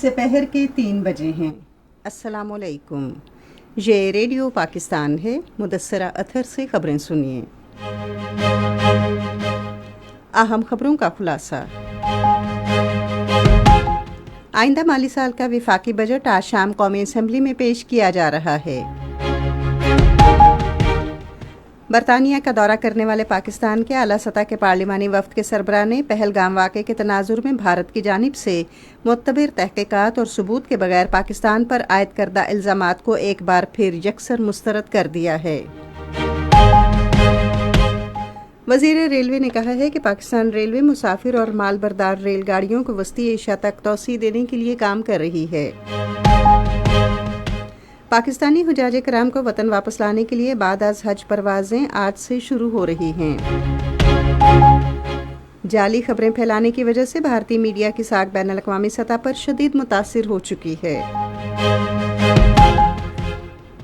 سپہر کے 3 بجے ہیں۔ السلام علیکم، یہ ریڈیو پاکستان ہے۔ مدثرہ اطہر سے خبریں سنیے۔ اہم خبروں کا خلاصہ۔ آئندہ مالی سال کا وفاقی بجٹ آج شام قومی اسمبلی میں پیش کیا جا رہا ہے۔ برطانیہ کا دورہ کرنے والے پاکستان کے اعلیٰ سطح کے پارلیمانی وفد کے سربراہ نے پہلگام واقعے کے تناظر میں بھارت کی جانب سے معتبر تحقیقات اور ثبوت کے بغیر پاکستان پر عائد کردہ الزامات کو ایک بار پھر یکسر مسترد کر دیا ہے۔ وزیر ریلوے نے کہا ہے کہ پاکستان ریلوے مسافر اور مال بردار ریل گاڑیوں کو وسطی ایشیا تک توسیع دینے کے لیے کام کر رہی ہے۔ پاکستانی حجاج کرام کو وطن واپس لانے کے لیے بعد از حج پروازیں آج سے شروع ہو رہی ہیں۔ جعلی خبریں پھیلانے کی وجہ سے بھارتی میڈیا کی ساکھ بین الاقوامی سطح پر شدید متاثر ہو چکی ہے۔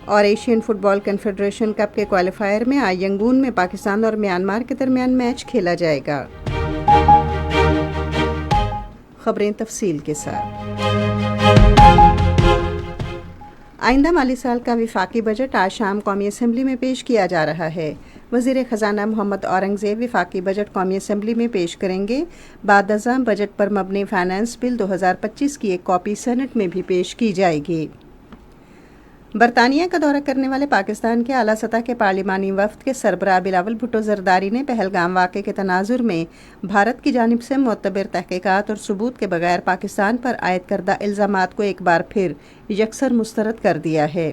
اور ایشین فٹ بال کنفیڈریشن کپ کے کوالیفائر میں آج ینگون میں پاکستان اور میانمار کے درمیان میچ کھیلا جائے گا۔ خبریں تفصیل کے ساتھ۔ آئندہ مالی سال کا وفاقی بجٹ آج شام قومی اسمبلی میں پیش کیا جا رہا ہے۔ وزیر خزانہ محمد اورنگزیب وفاقی بجٹ قومی اسمبلی میں پیش کریں گے۔ بعد ازاں بجٹ پر مبنی فائنانس بل 2025 کی ایک کاپی سینٹ میں بھی پیش کی جائے گی۔ برطانیہ کا دورہ کرنے والے پاکستان کے اعلیٰ سطح کے پارلیمانی وفد کے سربراہ بلاول بھٹو زرداری نے پہلگام واقعے کے تناظر میں بھارت کی جانب سے معتبر تحقیقات اور ثبوت کے بغیر پاکستان پر عائد کردہ الزامات کو ایک بار پھر یکسر مسترد کر دیا ہے۔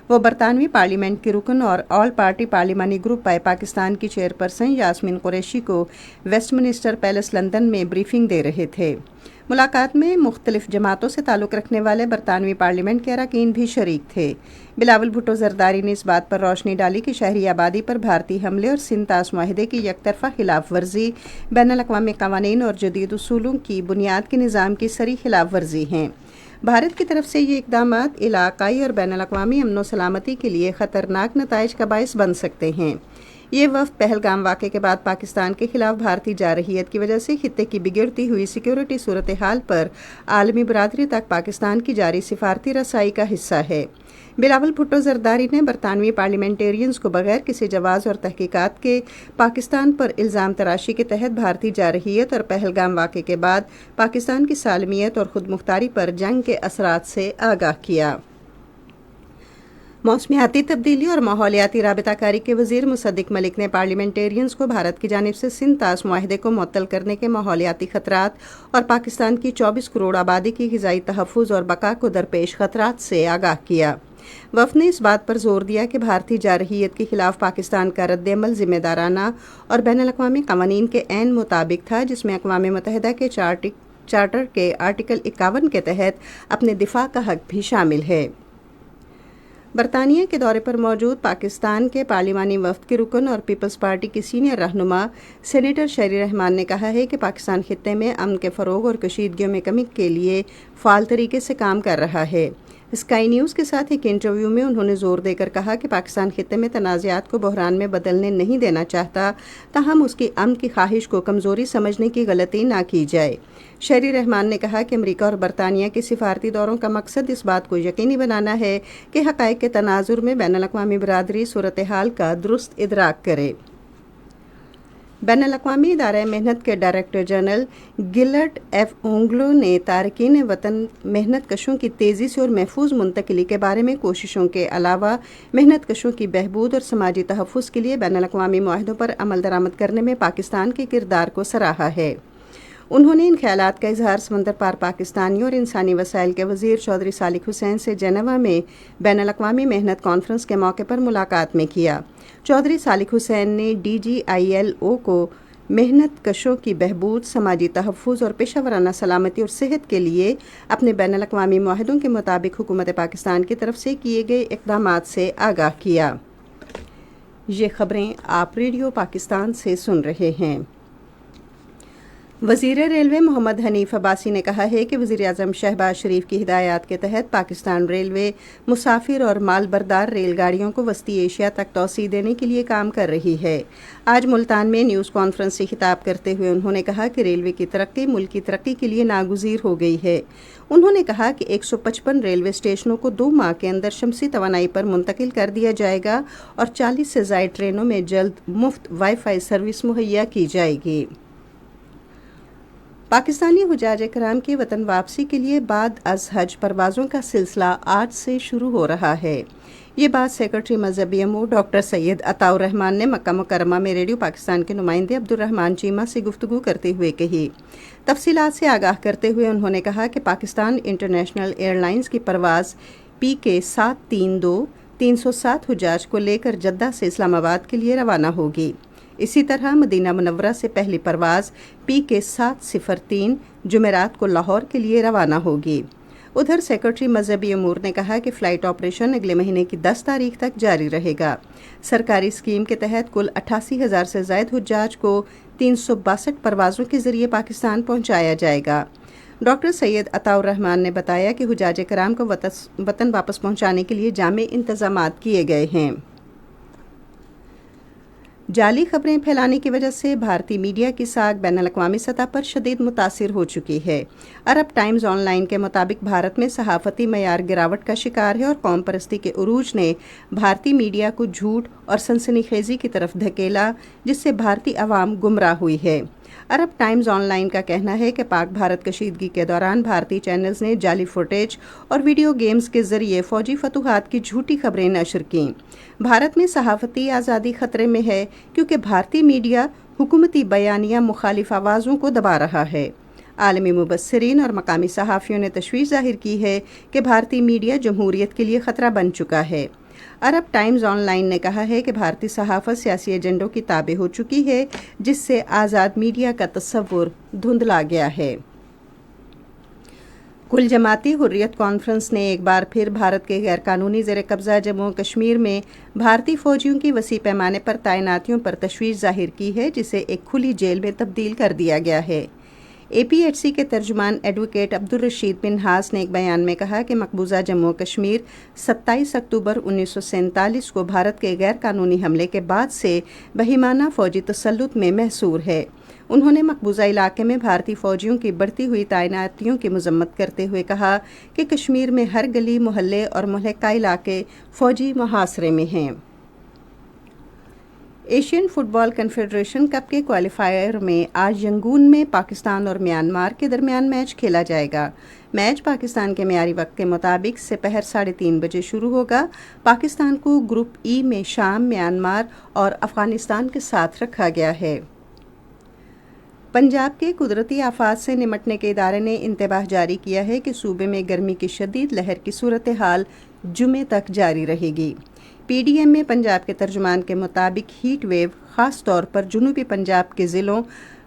وہ برطانوی پارلیمنٹ کی رکن اور آل پارٹی پارلیمانی گروپ پائے پاکستان کی چیئرپرسن یاسمین قریشی کو ویسٹ منسٹر پیلس لندن میں بریفنگ دے رہے تھے۔ ملاقات میں مختلف جماعتوں سے تعلق رکھنے والے برطانوی پارلیمنٹ کے اراکین بھی شریک تھے۔ بلاول بھٹو زرداری نے اس بات پر روشنی ڈالی کہ شہری آبادی پر بھارتی حملے اور سندھ طاس معاہدے کی یک طرفہ خلاف ورزی بین الاقوامی قوانین اور جدید اصولوں کی بنیاد کے نظام کی صریح خلاف ورزی ہیں۔ بھارت کی طرف سے یہ اقدامات علاقائی اور بین الاقوامی امن و سلامتی کے لیے خطرناک نتائج کا باعث بن سکتے ہیں۔ یہ وفد پہلگام واقعے کے بعد پاکستان کے خلاف بھارتی جارحیت کی وجہ سے خطے کی بگڑتی ہوئی سیکیورٹی صورتحال پر عالمی برادری تک پاکستان کی جاری سفارتی رسائی کا حصہ ہے۔ بلاول بھٹو زرداری نے برطانوی پارلیمنٹیرینز کو بغیر کسی جواز اور تحقیقات کے پاکستان پر الزام تراشی کے تحت بھارتی جارحیت اور پہلگام واقعے کے بعد پاکستان کی سالمیت اور خود مختاری پر جنگ کے اثرات سے آگاہ کیا۔ موسمیاتی تبدیلی اور ماحولیاتی رابطہ کاری کے وزیر مصدق ملک نے پارلیمنٹیرینز کو بھارت کی جانب سے سندھ طاس معاہدے کو معطل کرنے کے ماحولیاتی خطرات اور پاکستان کی 24 کروڑ آبادی کی غذائی تحفظ اور بقا کو درپیش خطرات سے آگاہ کیا۔ وفد نے اس بات پر زور دیا کہ بھارتی جارحیت کے خلاف پاکستان کا رد عمل ذمہ دارانہ اور بین الاقوامی قوانین کے عین مطابق تھا، جس میں اقوام متحدہ کے چارٹر کے آرٹیکل 51 کے تحت اپنے دفاع کا حق بھی شامل ہے۔ برطانیہ کے دورے پر موجود پاکستان کے پارلیمانی وفد کے رکن اور پیپلز پارٹی کی سینئر رہنما سینیٹر شیری رحمان نے کہا ہے کہ پاکستان خطے میں امن کے فروغ اور کشیدگیوں میں کمی کے لیے فعال طریقے سے کام کر رہا ہے۔ اسکائی نیوز کے ساتھ ایک انٹرویو میں انہوں نے زور دے کر کہا کہ پاکستان خطے میں تنازعات کو بحران میں بدلنے نہیں دینا چاہتا، تاہم اس کی امن کی خواہش کو کمزوری سمجھنے کی غلطی نہ کی جائے۔ شیری رحمان نے کہا کہ امریکہ اور برطانیہ کے سفارتی دوروں کا مقصد اس بات کو یقینی بنانا ہے کہ حقائق کے تناظر میں بین الاقوامی برادری صورتحال کا درست ادراک کرے۔ بین الاقوامی ادارہ محنت کے ڈائریکٹر جنرل گلٹ ایف اونگلو نے تارکین وطن محنت کشوں کی تیزی سے اور محفوظ منتقلی کے بارے میں کوششوں کے علاوہ محنت کشوں کی بہبود اور سماجی تحفظ کے لیے بین الاقوامی معاہدوں پر عمل درآمد کرنے میں پاکستان کے کردار کو سراہا ہے۔ انہوں نے ان خیالات کا اظہار سمندر پار پاکستانیوں اور انسانی وسائل کے وزیر چودھری صالح حسین سے جنیوا میں بین الاقوامی محنت کانفرنس کے موقع پر ملاقات میں کیا۔ چودھری صالح حسین نے DGILO کو محنت کشوں کی بہبود، سماجی تحفظ اور پیشہ ورانہ سلامتی اور صحت کے لیے اپنے بین الاقوامی معاہدوں کے مطابق حکومت پاکستان کی طرف سے کیے گئے اقدامات سے آگاہ کیا۔ یہ خبریں آپ ریڈیو پاکستان سے سن رہے ہیں۔ وزیر ریلوے محمد حنیف عباسی نے کہا ہے کہ وزیر اعظم شہباز شریف کی ہدایات کے تحت پاکستان ریلوے مسافر اور مال بردار ریل گاڑیوں کو وسطی ایشیا تک توسیع دینے کے لیے کام کر رہی ہے۔ آج ملتان میں نیوز کانفرنس سے خطاب کرتے ہوئے انہوں نے کہا کہ ریلوے کی ترقی ملک کی ترقی کے لیے ناگزیر ہو گئی ہے۔ انہوں نے کہا کہ 155 ریلوے اسٹیشنوں کو 2 ماہ کے اندر شمسی توانائی پر منتقل کر دیا جائے گا اور 40 سے زائد ٹرینوں میں جلد مفت وائی فائی سروس مہیا کی جائے گی۔ پاکستانی حجاج کرام کی وطن واپسی کے لیے بعد از حج پروازوں کا سلسلہ آج سے شروع ہو رہا ہے۔ یہ بات سیکرٹری مذہبی امور ڈاکٹر سید عطاء الرحمان نے مکہ مکرمہ میں ریڈیو پاکستان کے نمائندے عبدالرحمان چیمہ سے گفتگو کرتے ہوئے کہی۔ تفصیلات سے آگاہ کرتے ہوئے انہوں نے کہا کہ پاکستان انٹرنیشنل ایئر لائنز کی پرواز PK 732 307 حجاج کو لے کر جدہ سے اسلام آباد کے لیے روانہ ہوگی۔ اسی طرح مدینہ منورہ سے پہلی پرواز PK 703 جمعرات کو لاہور کے لیے روانہ ہوگی۔ ادھر سیکرٹری مذہبی امور نے کہا کہ فلائٹ آپریشن اگلے مہینے کی 10 تاریخ تک جاری رہے گا۔ سرکاری اسکیم کے تحت کل 88,000 سے زائد حجاج کو 362 پروازوں کے ذریعے پاکستان پہنچایا جائے گا۔ ڈاکٹر سید عطاء الرحمان نے بتایا کہ حجاج کرام کو وطن واپس پہنچانے کے لیے جامع انتظامات کیے گئے ہیں۔ جعلی خبریں پھیلانے کی وجہ سے بھارتی میڈیا کی ساکھ بین الاقوامی سطح پر شدید متاثر ہو چکی ہے۔ عرب ٹائمز آن لائن کے مطابق بھارت میں صحافتی معیار گراوٹ کا شکار ہے اور قوم پرستی کے عروج نے بھارتی میڈیا کو جھوٹ اور سنسنی خیزی کی طرف دھکیلا، جس سے بھارتی عوام گمراہ ہوئی ہے۔ عرب ٹائمز آن لائن کا کہنا ہے کہ پاک بھارت کشیدگی کے دوران بھارتی چینلز نے جعلی فوٹیج اور ویڈیو گیمز کے ذریعے فوجی فتوحات کی جھوٹی خبریں نشر کیں۔ بھارت میں صحافتی آزادی خطرے میں ہے کیونکہ بھارتی میڈیا حکومتی بیانیہ مخالف آوازوں کو دبا رہا ہے۔ عالمی مبصرین اور مقامی صحافیوں نے تشویش ظاہر کی ہے کہ بھارتی میڈیا جمہوریت کے لیے خطرہ بن چکا ہے۔ عرب ٹائمز آن لائن نے کہا ہے کہ بھارتی صحافت سیاسی ایجنڈوں کی تابع ہو چکی ہے، جس سے آزاد میڈیا کا تصور دھندلا گیا ہے۔ کل جماعتی حریت کانفرنس نے ایک بار پھر بھارت کے غیر قانونی زیر قبضہ جموں کشمیر میں بھارتی فوجیوں کی وسیع پیمانے پر تعیناتیوں پر تشویش ظاہر کی ہے، جسے ایک کھلی جیل میں تبدیل کر دیا گیا ہے۔ APHC کے ترجمان ایڈوکیٹ عبدالرشید منہاس نے ایک بیان میں کہا کہ مقبوضہ جموں کشمیر 27 اکتوبر 1947 کو بھارت کے غیر قانونی حملے کے بعد سے بہیمانہ فوجی تسلط میں محصور ہے۔ انہوں نے مقبوضہ علاقے میں بھارتی فوجیوں کی بڑھتی ہوئی تعیناتیوں کی مذمت کرتے ہوئے کہا کہ کشمیر میں ہر گلی محلے اور ملحقہ علاقے فوجی محاصرے میں ہیں۔ ایشین فٹ بال کنفیڈریشن کپ کے کوالیفائر میں آج ینگون میں پاکستان اور میانمار کے درمیان میچ کھیلا جائے گا۔ میچ پاکستان کے معیاری وقت کے مطابق سپہر 3:30 بجے شروع ہوگا۔ پاکستان کو گروپ ای میں شام، میانمار اور افغانستان کے ساتھ رکھا گیا ہے۔ پنجاب کے قدرتی آفات سے نمٹنے کے ادارے نے انتباہ جاری کیا ہے کہ صوبے میں گرمی کی شدید لہر کی صورتحال جمعے تک جاری رہے گی۔ PDM میں پنجاب کے ترجمان کے مطابق ہیٹ ویو خاص طور پر جنوبی پنجاب کے ضلعوں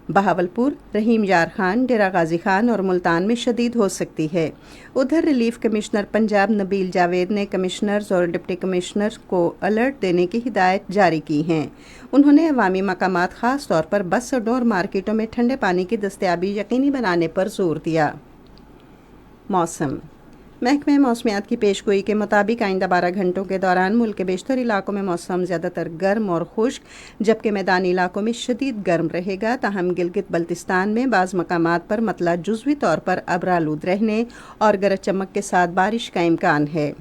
بہاولپور، رحیم یار خان، ڈیرہ غازی خان اور ملتان میں شدید ہو سکتی ہے۔ ادھر ریلیف کمشنر پنجاب نبیل جاوید نے کمشنرز اور ڈپٹی کمشنرز کو الرٹ دینے کی ہدایت جاری کی ہیں۔ انہوں نے عوامی مقامات خاص طور پر بس اڈوں اور مارکیٹوں میں ٹھنڈے پانی کی دستیابی یقینی بنانے پر زور دیا۔ موسم محکمہ موسمیات کی پیشگوئی کے مطابق آئندہ 12 گھنٹوں کے دوران ملک کے بیشتر علاقوں میں موسم زیادہ تر گرم اور خشک جبکہ میدانی علاقوں میں شدید گرم رہے گا، تاہم گلگت بلتستان میں بعض مقامات پر مطلع جزوی طور پر ابرآلود رہنے اور گرج چمک کے ساتھ بارش کا امکان ہے۔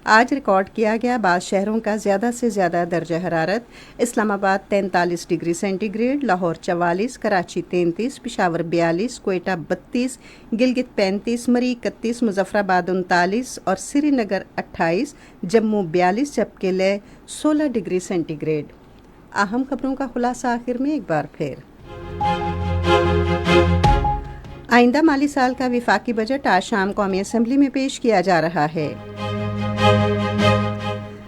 آج ریکارڈ کیا گیا بعض شہروں کا زیادہ سے زیادہ درجہ حرارت: Islamabad 43 degree centigrade, Lahore 44، Karachi 33، Peshawar 42، Quetta 32، Gilgit 35، Murree 31، Muzaffarabad 39 اور سری نگر 28، جموں 42 جبکہ لیہ 16 ڈگری سینٹی گریڈ۔ اہم خبروں کا خلاصہ آخر میں ایک بار پھر۔ آئندہ مالی سال کا وفاقی بجٹ آج شام قومی اسمبلی میں پیش کیا جا رہا ہے۔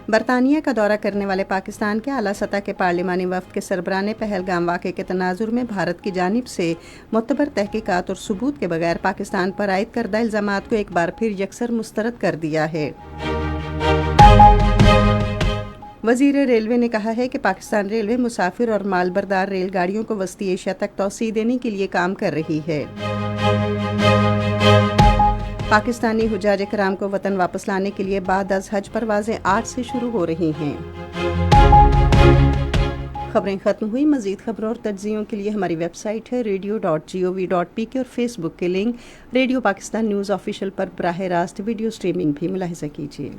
برطانیہ کا دورہ کرنے والے پاکستان کے اعلیٰ سطح کے پارلیمانی وفد کے سربراہ نے پہلگام واقعے کے تناظر میں بھارت کی جانب سے معتبر تحقیقات اور ثبوت کے بغیر پاکستان پر عائد کردہ الزامات کو ایک بار پھر یکسر مسترد کر دیا ہے۔ وزیر ریلوے نے کہا ہے کہ پاکستان ریلوے مسافر اور مال بردار ریل گاڑیوں کو وسطی ایشیا تک توسیع دینے کے لیے کام کر رہی ہے۔ پاکستانی حجاج کرام کو وطن واپس لانے کے لیے بعد از حج پروازیں 8 سے شروع ہو رہی ہیں۔ خبریں ختم ہوئی۔ مزید خبروں اور تجزیوں کے لیے ہماری ویب سائٹ ہے radio.gov.pk اور فیس بک کے link radio Pakistan news official پر براہ راست ویڈیو سٹریمنگ بھی ملاحظہ کیجیے۔